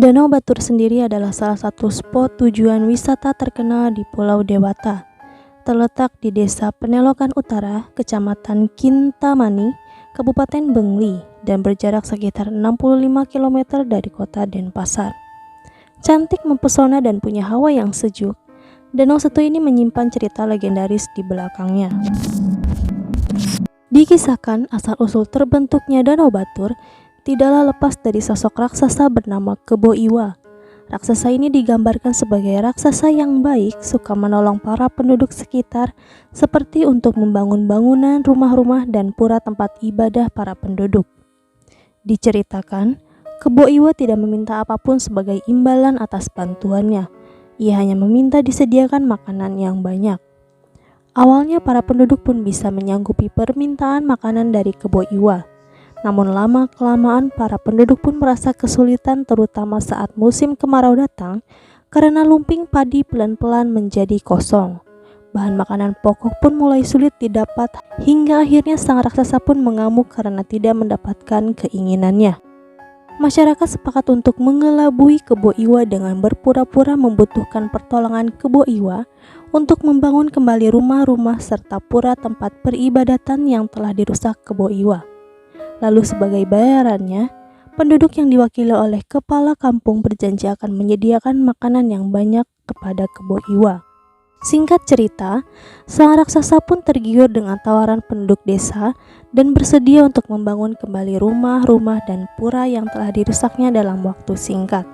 Danau Batur sendiri adalah salah satu spot tujuan wisata terkenal di Pulau Dewata. Terletak di Desa Penelokan Utara, Kecamatan Kintamani, Kabupaten Bengli, dan berjarak sekitar 65 km dari kota Denpasar. Cantik, mempesona, dan punya hawa yang sejuk, danau satu ini menyimpan cerita legendaris di belakangnya. Dikisahkan asal-usul terbentuknya Danau Batur tidaklah lepas dari sosok raksasa bernama Kebo Iwa. Raksasa ini digambarkan sebagai raksasa yang baik, suka menolong para penduduk sekitar, seperti untuk membangun bangunan, rumah-rumah, dan pura tempat ibadah para penduduk. Diceritakan, Kebo Iwa tidak meminta apapun sebagai imbalan atas bantuannya. Ia hanya meminta disediakan makanan yang banyak. Awalnya para penduduk pun bisa menyanggupi permintaan makanan dari Kebo Iwa. Namun lama-kelamaan para penduduk pun merasa kesulitan, terutama saat musim kemarau datang, karena lumping padi pelan-pelan menjadi kosong. Bahan makanan pokok pun mulai sulit didapat, hingga akhirnya sang raksasa pun mengamuk karena tidak mendapatkan keinginannya. Masyarakat sepakat untuk mengelabui Kebo Iwa dengan berpura-pura membutuhkan pertolongan Kebo Iwa untuk membangun kembali rumah-rumah serta pura tempat peribadatan yang telah dirusak Kebo Iwa. Lalu sebagai bayarannya, penduduk yang diwakili oleh kepala kampung berjanji akan menyediakan makanan yang banyak kepada Kebo Iwa. Singkat cerita, sang raksasa pun tergiur dengan tawaran penduduk desa dan bersedia untuk membangun kembali rumah-rumah dan pura yang telah dirusaknya dalam waktu singkat.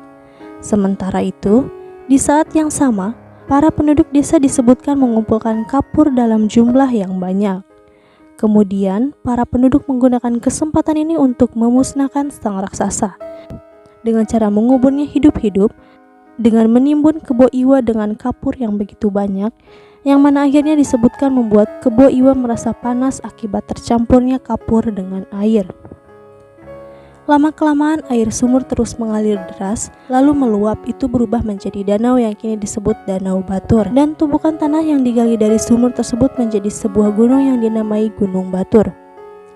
Sementara itu, di saat yang sama, para penduduk desa disebutkan mengumpulkan kapur dalam jumlah yang banyak. Kemudian, para penduduk menggunakan kesempatan ini untuk memusnahkan sang raksasa dengan cara menguburnya hidup-hidup dengan menimbun Kebo Iwa dengan kapur yang begitu banyak, yang mana akhirnya disebutkan membuat Kebo Iwa merasa panas akibat tercampurnya kapur dengan air. Lama-kelamaan air sumur terus mengalir deras, lalu meluap, itu berubah menjadi danau yang kini disebut Danau Batur. Dan tumpukan tanah yang digali dari sumur tersebut menjadi sebuah gunung yang dinamai Gunung Batur.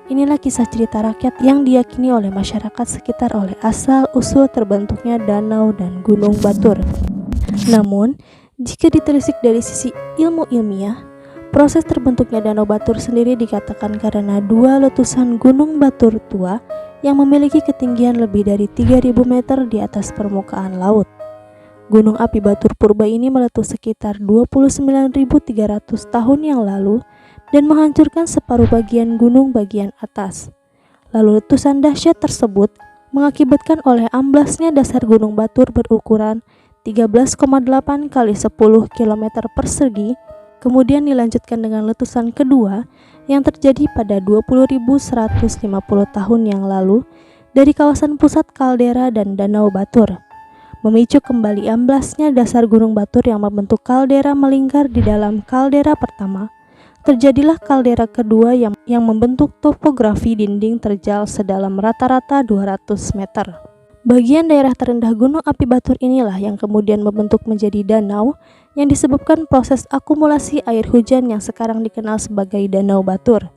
Inilah kisah cerita rakyat yang diyakini oleh masyarakat sekitar oleh asal-usul terbentuknya danau dan Gunung Batur. Namun, jika ditelisik dari sisi ilmu ilmiah, proses terbentuknya Danau Batur sendiri dikatakan karena dua letusan Gunung Batur tua yang memiliki ketinggian lebih dari 3.000 meter di atas permukaan laut. Gunung api Batur Purba ini meletus sekitar 29.300 tahun yang lalu dan menghancurkan separuh bagian gunung bagian atas. Lalu letusan dahsyat tersebut mengakibatkan oleh amblasnya dasar Gunung Batur berukuran 13,8 kali 10 km persegi, kemudian dilanjutkan dengan letusan kedua yang terjadi pada 20.150 tahun yang lalu dari kawasan pusat kaldera dan Danau Batur, memicu kembali amblasnya dasar Gunung Batur yang membentuk kaldera melingkar di dalam kaldera pertama. Terjadilah kaldera kedua yang membentuk topografi dinding terjal sedalam rata-rata 200 meter. Bagian daerah terendah Gunung Api Batur inilah yang kemudian membentuk menjadi danau yang disebabkan proses akumulasi air hujan yang sekarang dikenal sebagai Danau Batur.